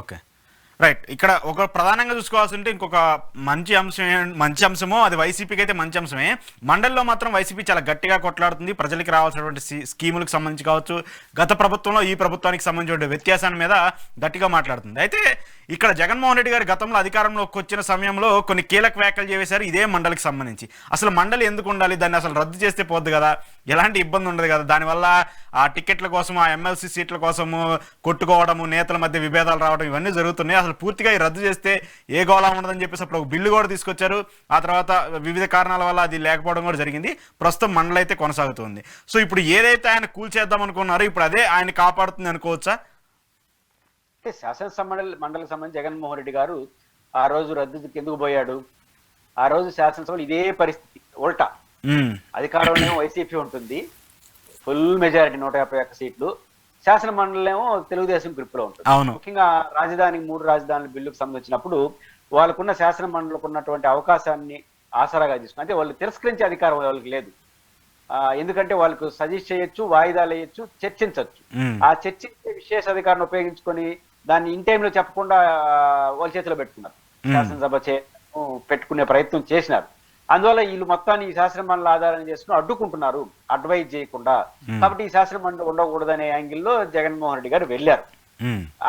Okay. Right. ఇక్కడ ఒక ప్రధానంగా చూసుకోవాల్సింటే ఇంకొక మంచి అంశమో అది వైసీపీకి అయితే మంచి అంశమే. మండలిలో మాత్రం వైసీపీ చాలా గట్టిగా కొట్లాడుతుంది. ప్రజలకి రావాల్సినటువంటి స్కీములకు సంబంధించి కావచ్చు, గత ప్రభుత్వంలో ఈ ప్రభుత్వానికి సంబంధించిన వ్యత్యాసాల మీద గట్టిగా మాట్లాడుతుంది. అయితే ఇక్కడ జగన్మోహన్ రెడ్డి గారు గతంలో అధికారంలోకి వచ్చిన సమయంలో కొన్ని కీలక వ్యాఖ్యలు చేశారు ఇదే మండలికి సంబంధించి. అసలు మండలి ఎందుకు ఉండాలి, దాన్ని అసలు రద్దు చేస్తే పోద్ది కదా, ఎలాంటి ఇబ్బంది ఉండదు కదా, దానివల్ల ఆ టికెట్ల కోసం ఆ ఎమ్మెల్సీ సీట్ల కోసము కొట్టుకోవడము, నేతల మధ్య విభేదాలు రావడం ఇవన్నీ జరుగుతున్నాయి. అసలు పూర్తిగా ఈ రద్దు చేస్తే ఏ గోళ ఉండదని చెప్పేసి అప్పుడు ఒక బిల్లు కూడా తీసుకొచ్చారు. ఆ తర్వాత వివిధ కారణాల వల్ల అది లేకపోవడం కూడా జరిగింది. ప్రస్తుతం మండలి అయితే కొనసాగుతుంది. సో ఇప్పుడు ఏదైతే ఆయన కూల్చేద్దాం అనుకున్నారో ఇప్పుడు అదే ఆయన కాపాడుతుంది అనుకోవచ్చా? అంటే శాసనసభ మండలికి సంబంధించి జగన్మోహన్ రెడ్డి గారు ఆ రోజు రద్దుకి ఎందుకు పోయాడు? ఆ రోజు శాసనసభలో ఇదే పరిస్థితి ఉల్టా. అధికారంలో వైసీపీ ఉంటుంది, ఫుల్ మెజారిటీ 151 సీట్లు. శాసన మండలేమో తెలుగుదేశం గ్రిప్ లో ఉంటుంది. ముఖ్యంగా రాజధానికి 3 రాజధానుల బిల్లుకు సంబంధించినప్పుడు వాళ్ళకున్న శాసన మండలికి ఉన్నటువంటి అవకాశాన్ని ఆసరాగా తీసుకుని, అంటే వాళ్ళు తిరస్కరించే అధికారం వాళ్ళకి లేదు. ఎందుకంటే వాళ్ళకు సజెస్ట్ చేయొచ్చు, వాయిదాలు వేయొచ్చు, చర్చించవచ్చు. ఆ చర్చించే విశేష అధికారాన్ని ఉపయోగించుకొని దాన్ని ఇన్ టైంలో చెప్పకుండా వాళ్ళ చేతిలో పెట్టుకున్నారు. శాసనసభ పెట్టుకునే ప్రయత్నం చేసినారు. అందువల్ల వీళ్ళు మొత్తాన్ని ఈ శాసన మండలి ఆధారం చేసుకుని అడ్డుకుంటున్నారు, అడ్వైజ్ చేయకుండా. కాబట్టి ఈ శాసన మండలి ఉండకూడదనే యాంగిల్లో జగన్మోహన్ రెడ్డి గారు వెళ్ళారు.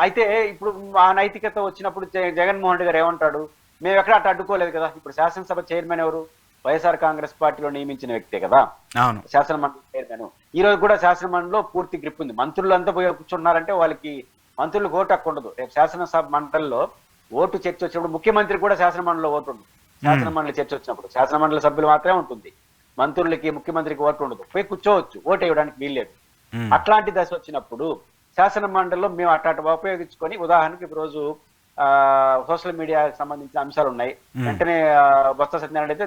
అయితే ఇప్పుడు ఆ నైతికత వచ్చినప్పుడు జగన్మోహన్ రెడ్డి గారు ఏమంటాడు? మేము ఎక్కడ అట్లా అడ్డుకోలేదు కదా. ఇప్పుడు శాసనసభ చైర్మన్ ఎవరు? వైఎస్ఆర్ కాంగ్రెస్ పార్టీలో నియమించిన వ్యక్తే కదా శాసన మండలి చైర్మన్. ఈ రోజు కూడా శాసన మండలిలో పూర్తి గ్రిప్ ఉంది. మంత్రులంతా పోయి కూర్చున్నారంటే వాళ్ళకి మంత్రులకు ఓటు హక్కు ఉండదు. రేపు శాసనసభ మండలిలో ఓటు చర్చ వచ్చినప్పుడు ముఖ్యమంత్రికి కూడా శాసన మండలిలో ఓటు ఉండదు. శాసన మండలి చర్చ వచ్చినప్పుడు శాసన మండలి సభ్యులు మాత్రమే ఉంటుంది, మంత్రులకి ముఖ్యమంత్రికి ఓటు ఉండదు. పోయి కూర్చోవచ్చు, ఓటు వేయడానికి వీల్లేదు. అట్లాంటి దశ వచ్చినప్పుడు శాసన మండలిలో మేము అట్లా ఉపయోగించుకొని, ఉదాహరణకి ఈ రోజు సోషల్ మీడియాకి సంబంధించిన అంశాలు ఉన్నాయి. వెంటనే బొత్స సత్యనారాయణ అయితే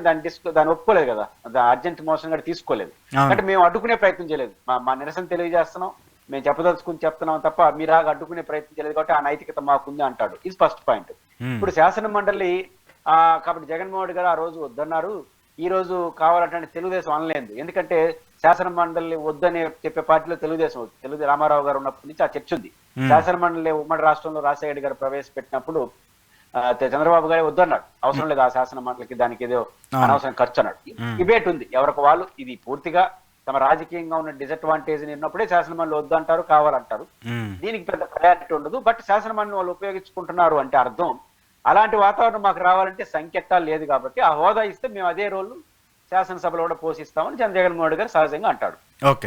దాన్ని ఒప్పుకోలేదు కదా, అర్జెంట్ మోషన్ కూడా తీసుకోలేదు. అంటే మేము అడ్డుకునే ప్రయత్నం చేయలేదు, మా నిరసన తెలియజేస్తున్నాం, మేము చెప్పదలుచుకుని చెప్తున్నాం తప్ప మీరాగా అడ్డుకునే ప్రయత్నం చేయలేదు. కాబట్టి ఆ నైతికత మాకుంది అంటాడు. ఇది ఫస్ట్ పాయింట్. ఇప్పుడు శాసన మండలి కాబట్టి జగన్మోహన్ రెడ్డి గారు ఆ రోజు వద్దన్నారు. ఈ రోజు కావాలంటే తెలుగుదేశం అనలేదు. ఎందుకంటే శాసన మండలి వద్దని చెప్పే పార్టీలో తెలుగుదేశం రామారావు గారు ఉన్నప్పటి నుంచి ఆ చర్చ ఉంది. శాసన మండలి ఉమ్మడి రాష్ట్రంలో రాజశేఖర రెడ్డి గారు ప్రవేశపెట్టినప్పుడు చంద్రబాబు గారు వద్దన్నాడు. అవసరం లేదు ఆ శాసన మండలికి, దానికి ఏదో అనవసరం ఖర్చు అన్నాడు. డిబేట్ ఉంది ఎవరికి వాళ్ళు. ఇది పూర్తిగా తమ రాజకీయంగా ఉన్న డిసడ్వాంటేజ్ ఉన్నప్పుడే శాసన మండలి వద్దంటారు, కావాలంటారు. దీనికి పెద్ద ప్రయారిటీ ఉండదు. బట్ శాసన మండలి వాళ్ళు ఉపయోగించుకుంటున్నారు అంటే అర్థం అలాంటి వాతావరణం మాకు రావాలంటే సంఖ్యత లేదు. కాబట్టి ఆ హోదా ఇస్తే మేము అదే రోల్ శాసనసభలో కూడా పోషిస్తామని జగన్మోహన్ రెడ్డి గారు సహజంగా అంటాడు. ఓకే.